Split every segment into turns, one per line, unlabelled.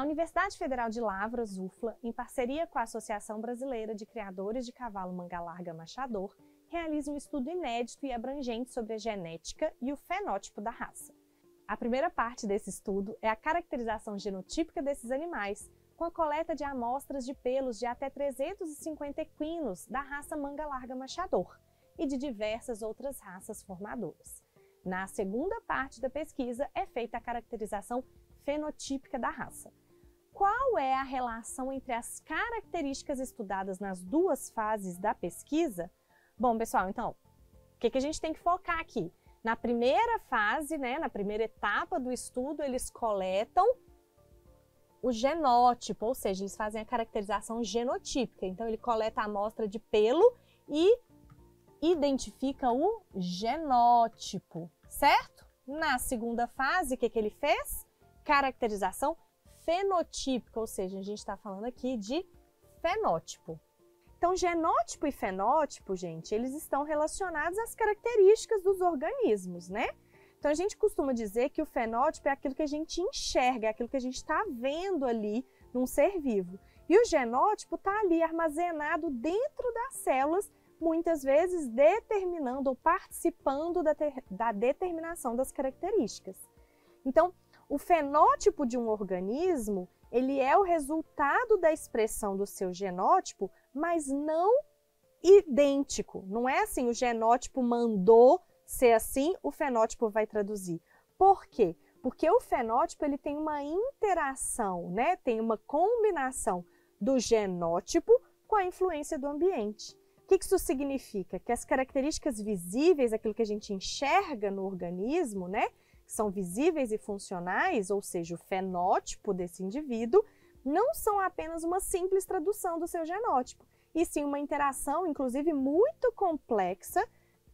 A Universidade Federal de Lavras, UFLA, em parceria com a Associação Brasileira de Criadores de Cavalo Manga Larga Machador, realiza um estudo inédito e abrangente sobre a genética e o fenótipo da raça. A primeira parte desse estudo é a caracterização genotípica desses animais, com a coleta de amostras de pelos de até 350 equinos da raça Manga Larga Machador e de diversas outras raças formadoras. Na segunda parte da pesquisa é feita a caracterização fenotípica da raça. Qual é a relação entre as características estudadas nas duas fases da pesquisa? Bom, pessoal, então, o que a gente tem que focar aqui? Na primeira fase, na primeira etapa do estudo, eles coletam o genótipo, ou seja, eles fazem a caracterização genotípica. Então, ele coleta a amostra de pelo e identifica o genótipo, certo? Na segunda fase, o que ele fez? Caracterização fenotípica, ou seja, a gente está falando aqui de fenótipo. Então, genótipo e fenótipo, gente, eles estão relacionados às características dos organismos, né? Então, a gente costuma dizer que o fenótipo é aquilo que a gente enxerga, é aquilo que a gente está vendo ali num ser vivo. E o genótipo está ali armazenado dentro das células, muitas vezes determinando ou participando da determinação das características. Então, o fenótipo de um organismo, ele é o resultado da expressão do seu genótipo, mas não idêntico. Não é assim, o genótipo mandou ser assim, o fenótipo vai traduzir. Por quê? Porque o fenótipo ele tem uma interação, tem uma combinação do genótipo com a influência do ambiente. O que isso significa? Que as características visíveis, aquilo que a gente enxerga no organismo, que são visíveis e funcionais, ou seja, o fenótipo desse indivíduo, não são apenas uma simples tradução do seu genótipo, e sim uma interação, inclusive, muito complexa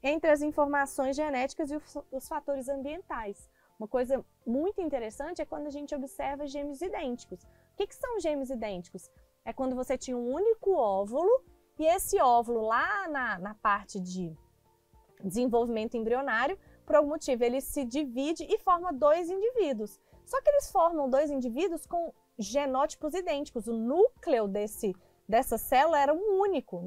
entre as informações genéticas e os fatores ambientais. Uma coisa muito interessante é quando a gente observa gêmeos idênticos. O que são gêmeos idênticos? É quando você tinha um único óvulo, e esse óvulo lá na parte de desenvolvimento embrionário, por algum motivo, ele se divide e forma dois indivíduos. Só que eles formam dois indivíduos com genótipos idênticos. O núcleo dessa célula era um único,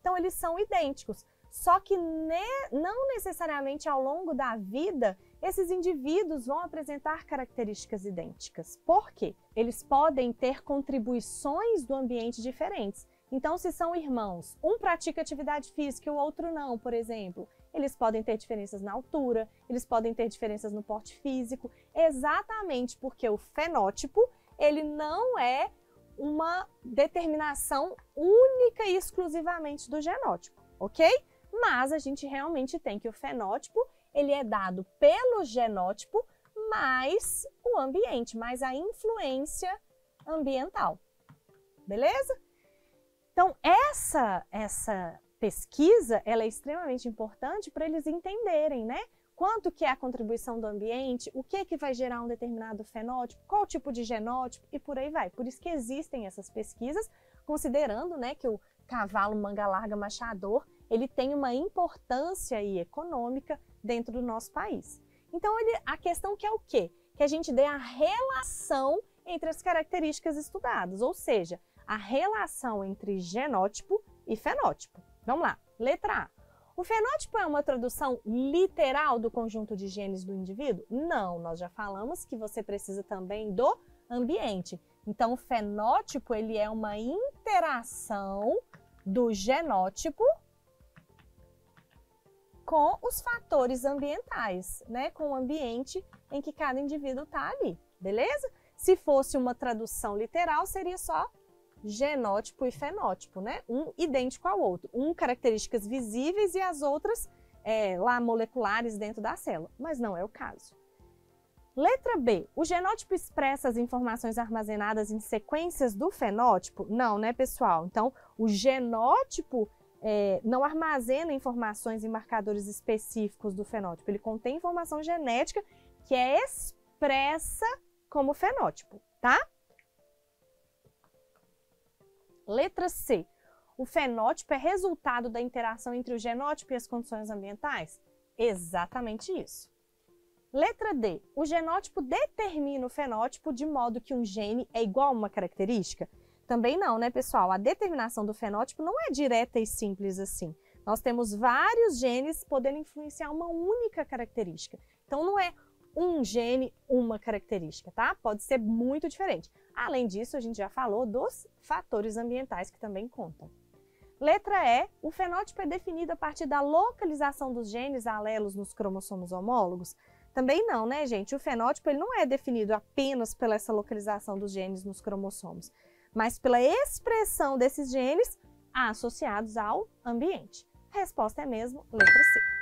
Então, eles são idênticos. Só que não necessariamente ao longo da vida, esses indivíduos vão apresentar características idênticas. Por quê? Eles podem ter contribuições do ambiente diferentes. Então, se são irmãos, um pratica atividade física e o outro não, por exemplo, eles podem ter diferenças na altura, eles podem ter diferenças no porte físico, exatamente porque o fenótipo, ele não é uma determinação única e exclusivamente do genótipo, ok? Mas a gente realmente tem que o fenótipo, ele é dado pelo genótipo, mais o ambiente, mais a influência ambiental, beleza? Então, essa pesquisa, ela é extremamente importante para eles entenderem, quanto que é a contribuição do ambiente, o que vai gerar um determinado fenótipo, qual tipo de genótipo e por aí vai. Por isso que existem essas pesquisas, considerando, que o cavalo Manga Larga Machador, ele tem uma importância aí econômica dentro do nosso país. Então, a questão que é o quê? Que a gente dê a relação entre as características estudadas, ou seja, a relação entre genótipo e fenótipo. Vamos lá, letra A. O fenótipo é uma tradução literal do conjunto de genes do indivíduo? Não, nós já falamos que você precisa também do ambiente. Então, o fenótipo ele é uma interação do genótipo com os fatores ambientais, com o ambiente em que cada indivíduo está ali, beleza? Se fosse uma tradução literal, seria só genótipo e fenótipo, um idêntico ao outro, características visíveis e as outras lá moleculares dentro da célula, mas não é o caso. Letra B, o genótipo expressa as informações armazenadas em sequências do fenótipo? Não, pessoal? Então, o genótipo não armazena informações em marcadores específicos do fenótipo, ele contém informação genética que é expressa como fenótipo, tá? Letra C. O fenótipo é resultado da interação entre o genótipo e as condições ambientais? Exatamente isso. Letra D. O genótipo determina o fenótipo de modo que um gene é igual a uma característica? Também não, né, pessoal? A determinação do fenótipo não é direta e simples assim. Nós temos vários genes podendo influenciar uma única característica. Então, não é um gene, uma característica, tá? Pode ser muito diferente. Além disso, a gente já falou dos fatores ambientais que também contam. Letra E. O fenótipo é definido a partir da localização dos genes alelos nos cromossomos homólogos? Também não, né, gente? O fenótipo ele não é definido apenas pela essa localização dos genes nos cromossomos, mas pela expressão desses genes associados ao ambiente. A resposta é mesmo letra C.